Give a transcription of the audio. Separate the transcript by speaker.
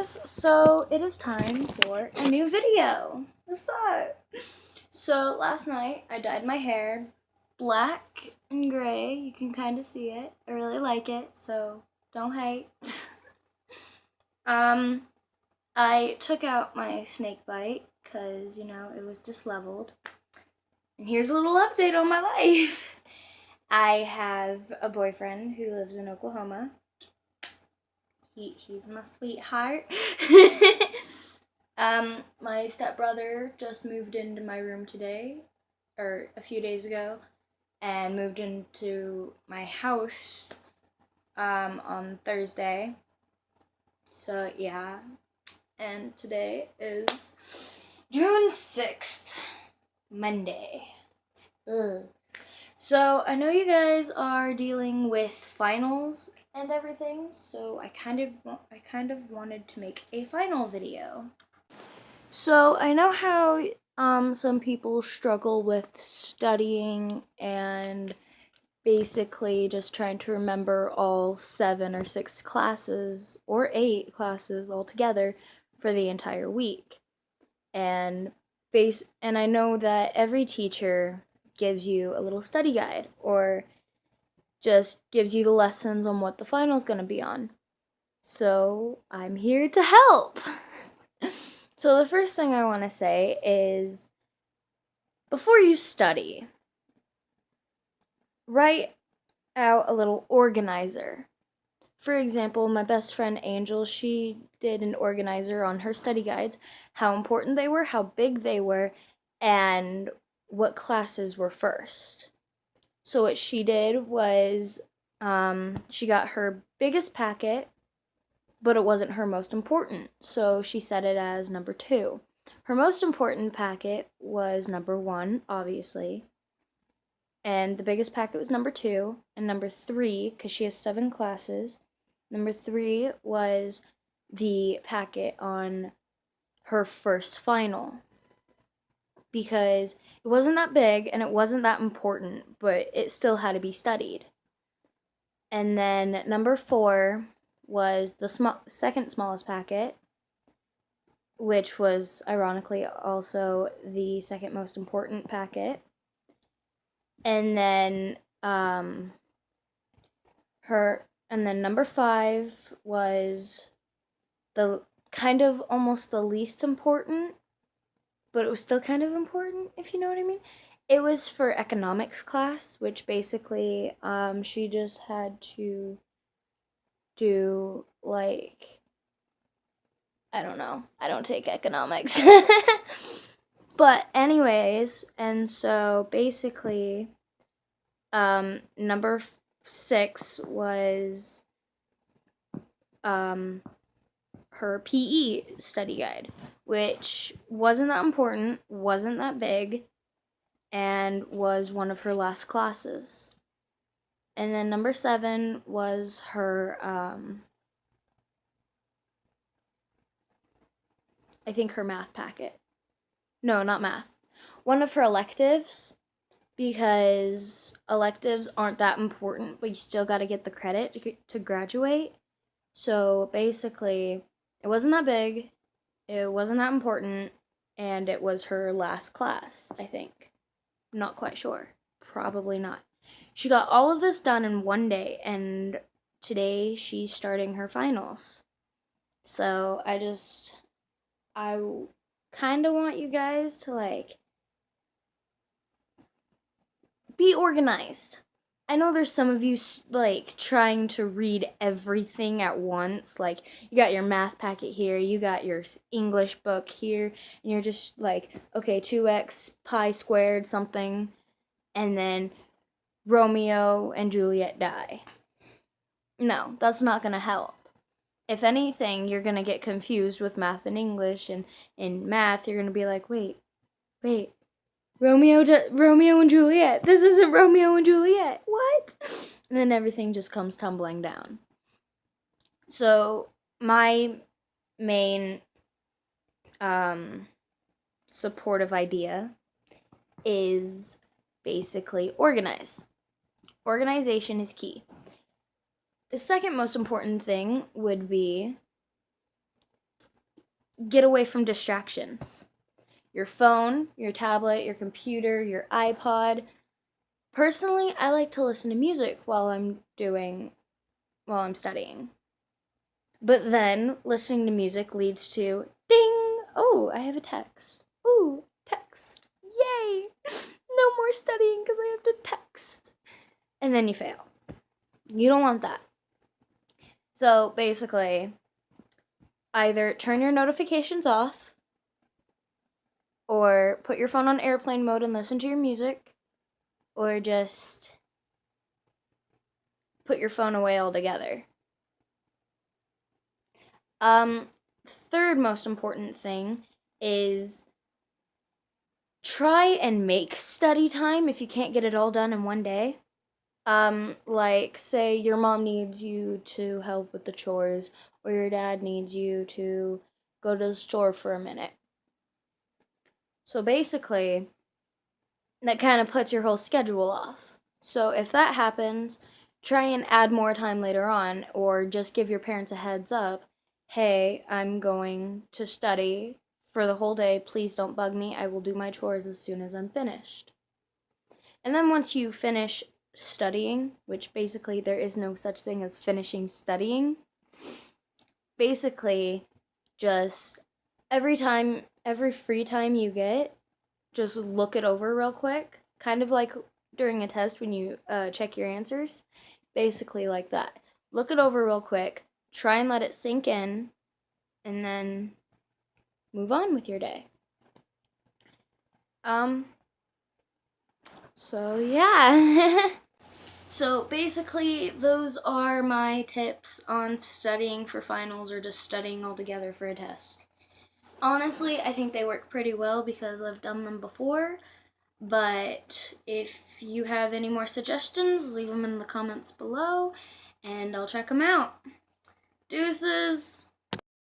Speaker 1: guys, so it is time for a new video. What's up? So last night I dyed my hair black and gray. You can kind of see it. I really like it, so don't hate. I took out my snake bite because, you know, it was disleveled. And here's a little update on my life. I have a boyfriend who lives in Oklahoma. He's my sweetheart. My stepbrother just moved into my room today, or a few days ago, and moved into my house on Thursday. So yeah, and today is June 6th, Monday. Ugh. So I know you guys are dealing with finals and everything, so I kind of wanted to make a final video. So I know how some people struggle with studying and basically just trying to remember all 7 or 6 classes or 8 classes altogether for the entire week. And I know that every teacher gives you a little study guide or just gives you the lessons on what the final's going to be on. So I'm here to help. So the first thing I want to say is, before you study, write out a little organizer. For example, my best friend Angel, she did an organizer on her study guides, how important they were, how big they were, and what classes were first. So what she did was she got her biggest packet, but it wasn't her most important, so she set it as number 2. Her most important packet was number 1, obviously, and the biggest packet was number 2, and number 3, because she has 7 classes, number 3 was the packet on her first final, because it wasn't that big and it wasn't that important, but it still had to be studied. And then number 4 was the second smallest packet, which was ironically also the second most important packet. And then number 5 was the kind of almost the least important, but it was still kind of important, if you know what I mean. It was for economics class, which basically she just had to do, like, I don't know. I don't take economics. But anyways, and so basically number 6 was her PE study guide, which wasn't that important, wasn't that big, and was one of her last classes. And then number 7 was her I think her math packet. No, not math. One of her electives, because electives aren't that important, but you still got to get the credit to graduate. So basically, it wasn't that big, it wasn't that important, and it was her last class, I think. Not quite sure. Probably not. She got all of this done in one day, and today she's starting her finals. So I kind of want you guys to, like, be organized. I know there's some of you, like, trying to read everything at once. Like, you got your math packet here, you got your English book here, and you're just like, okay, 2x pi squared something, and then Romeo and Juliet die. No, that's not going to help. If anything, you're going to get confused with math and English, and in math, you're going to be like, wait, Romeo and Juliet. This isn't Romeo and Juliet. What? And then everything just comes tumbling down. So my main supportive idea is basically organize. Organization is key. The second most important thing would be get away from distractions. Your phone, your tablet, your computer, your iPod. Personally, I like to listen to music while I'm studying. But then listening to music leads to ding! Oh, I have a text. Ooh, text. Yay! No more studying because I have to text. And then you fail. You don't want that. So basically, either turn your notifications off or put your phone on airplane mode and listen to your music, or just put your phone away altogether. Third most important thing is try and make study time if you can't get it all done in one day. Like, say your mom needs you to help with the chores, or your dad needs you to go to the store for a minute. So basically, that kind of puts your whole schedule off. So if that happens, try and add more time later on, or just give your parents a heads up. Hey, I'm going to study for the whole day. Please don't bug me. I will do my chores as soon as I'm finished. And then once you finish studying, which basically there is no such thing as finishing studying, basically just every free time you get, just look it over real quick, kind of like during a test when you check your answers, basically like that. Look it over real quick, try and let it sink in, and then move on with your day. So yeah. So basically, those are my tips on studying for finals or just studying altogether for a test. Honestly, I think they work pretty well because I've done them before. But if you have any more suggestions, leave them in the comments below and I'll check them out. Deuces!